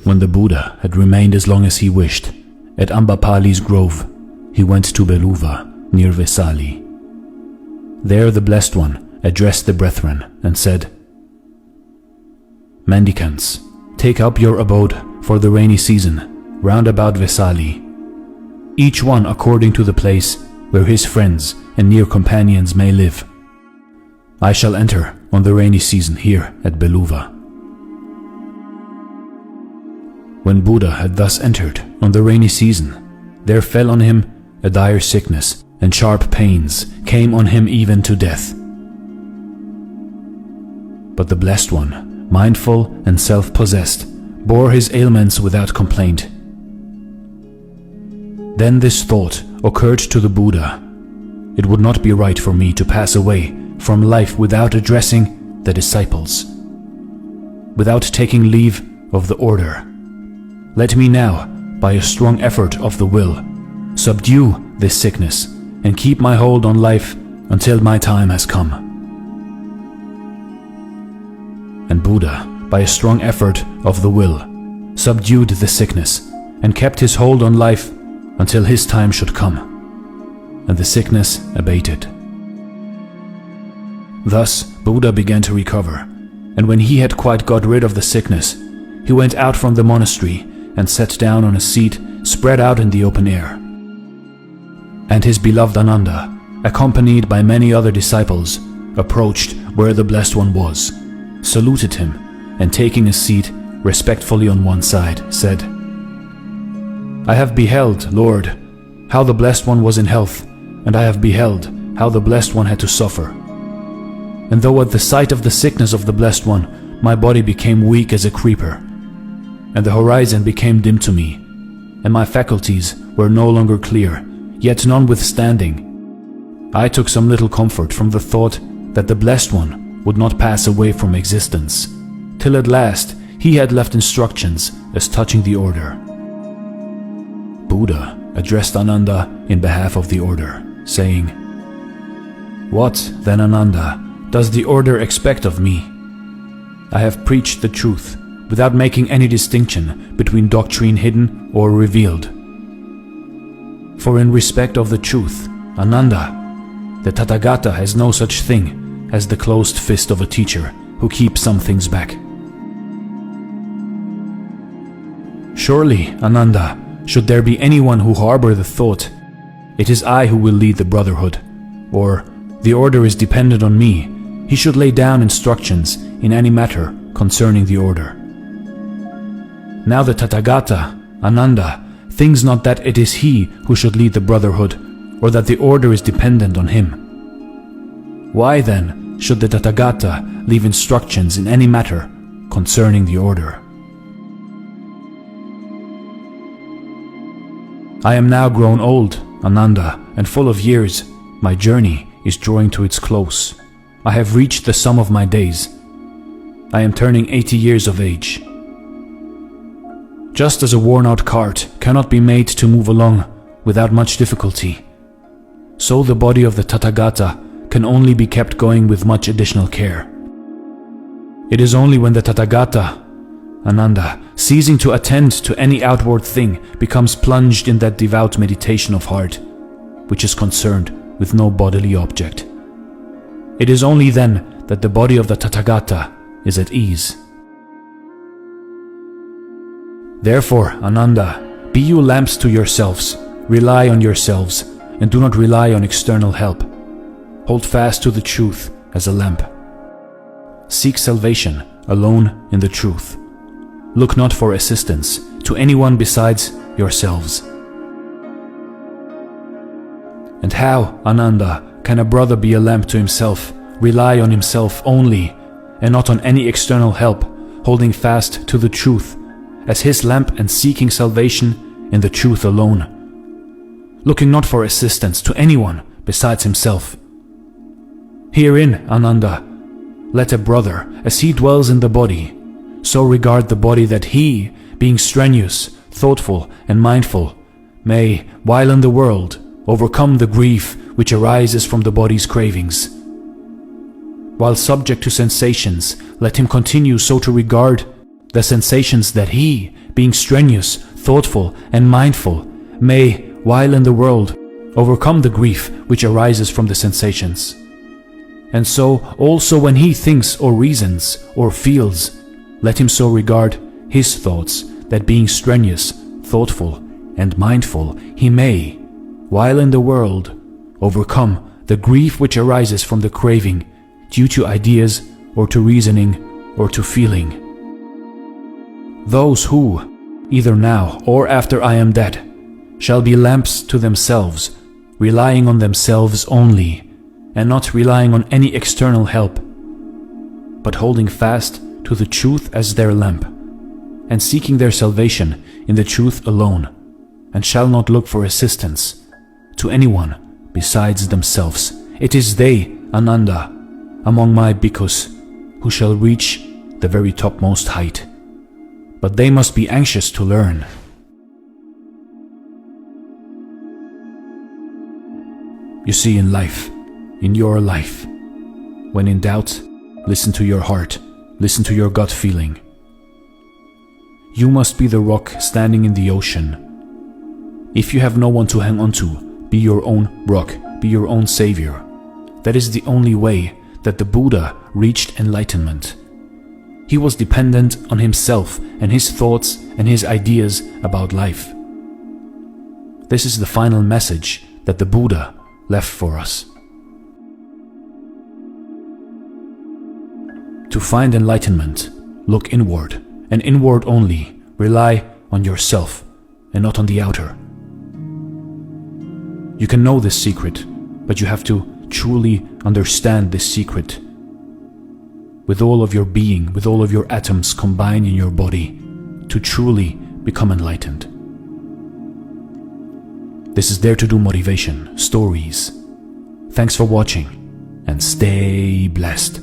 When the Buddha had remained as long as he wished at Ambapali's grove, he went to Beluva, near Vesali. There the Blessed One addressed the brethren and said, "Mendicants, take up your abode for the rainy season round about Vesali, each one according to the place where his friends and near companions may live. I shall enter on the rainy season here at Beluva." When Buddha had thus entered on the rainy season, there fell on him a dire sickness, and sharp pains came on him even to death. But the Blessed One, mindful and self-possessed, bore his ailments without complaint. Then this thought occurred to the Buddha: it would not be right for me to pass away from life without addressing the disciples, without taking leave of the order. Let me now, by a strong effort of the will, subdue this sickness and keep my hold on life until my time has come. And Buddha, by a strong effort of the will, subdued the sickness and kept his hold on life until his time should come, and the sickness abated. Thus Buddha began to recover, and when he had quite got rid of the sickness, he went out from the monastery and sat down on a seat spread out in the open air. And his beloved Ananda, accompanied by many other disciples, approached where the Blessed One was, saluted him, and taking a seat respectfully on one side, said, "I have beheld, Lord, how the Blessed One was in health, and I have beheld how the Blessed One had to suffer. And though at the sight of the sickness of the Blessed One my body became weak as a creeper, and the horizon became dim to me, and my faculties were no longer clear, yet notwithstanding, I took some little comfort from the thought that the Blessed One would not pass away from existence, till at last he had left instructions as touching the order." Buddha addressed Ananda in behalf of the order, saying, "What, then, Ananda, does the order expect of me? I have preached the truth, without making any distinction between doctrine hidden or revealed. For in respect of the truth, Ananda, the Tathagata has no such thing as the closed fist of a teacher who keeps some things back. Surely, Ananda, should there be anyone who harbor the thought, 'It is I who will lead the brotherhood,' or 'The order is dependent on me,' he should lay down instructions in any matter concerning the order. Now the Tathagata, Ananda, thinks not that it is he who should lead the brotherhood, or that the order is dependent on him. Why then should the Tathagata leave instructions in any matter concerning the order? I am now grown old, Ananda, and full of years. My journey is drawing to its close. I have reached the sum of my days. I am turning 80 years of age. Just as a worn-out cart cannot be made to move along without much difficulty, so the body of the Tathagata can only be kept going with much additional care. It is only when the Tathagata, Ananda, ceasing to attend to any outward thing, becomes plunged in that devout meditation of heart, which is concerned with no bodily object. It is only then that the body of the Tathagata is at ease. Therefore, Ananda, be you lamps to yourselves, rely on yourselves, and do not rely on external help. Hold fast to the truth as a lamp. Seek salvation alone in the truth. Look not for assistance to anyone besides yourselves. And how, Ananda, can a brother be a lamp to himself, rely on himself only, and not on any external help, holding fast to the truth as his lamp and seeking salvation in the truth alone, looking not for assistance to anyone besides himself? Herein, Ananda, let a brother, as he dwells in the body, so regard the body that he, being strenuous, thoughtful, and mindful, may, while in the world, overcome the grief which arises from the body's cravings. While subject to sensations, let him continue so to regard the sensations that he, being strenuous, thoughtful, and mindful, may, while in the world, overcome the grief which arises from the sensations. And so also when he thinks or reasons or feels, let him so regard his thoughts, that being strenuous, thoughtful, and mindful, he may, while in the world, overcome the grief which arises from the craving due to ideas or to reasoning or to feeling. Those who, either now or after I am dead, shall be lamps to themselves, relying on themselves only, and not relying on any external help, but holding fast to the truth as their lamp, and seeking their salvation in the truth alone, and shall not look for assistance to anyone besides themselves. It is they, Ananda, among my bhikkhus, who shall reach the very topmost height. But they must be anxious to learn. You see, in life, in your life, when in doubt, listen to your heart, listen to your gut feeling. You must be the rock standing in the ocean. If you have no one to hang on to, be your own rock, be your own savior. That is the only way that the Buddha reached enlightenment. He was dependent on himself and his thoughts and his ideas about life. This is the final message that the Buddha left for us. To find enlightenment, look inward, and inward only. Rely on yourself and not on the outer. You can know this secret, but you have to truly understand this secret. With all of your being, with all of your atoms combined in your body, to truly become enlightened. This is Dare to Do Motivation, Stories. Thanks for watching, and stay blessed.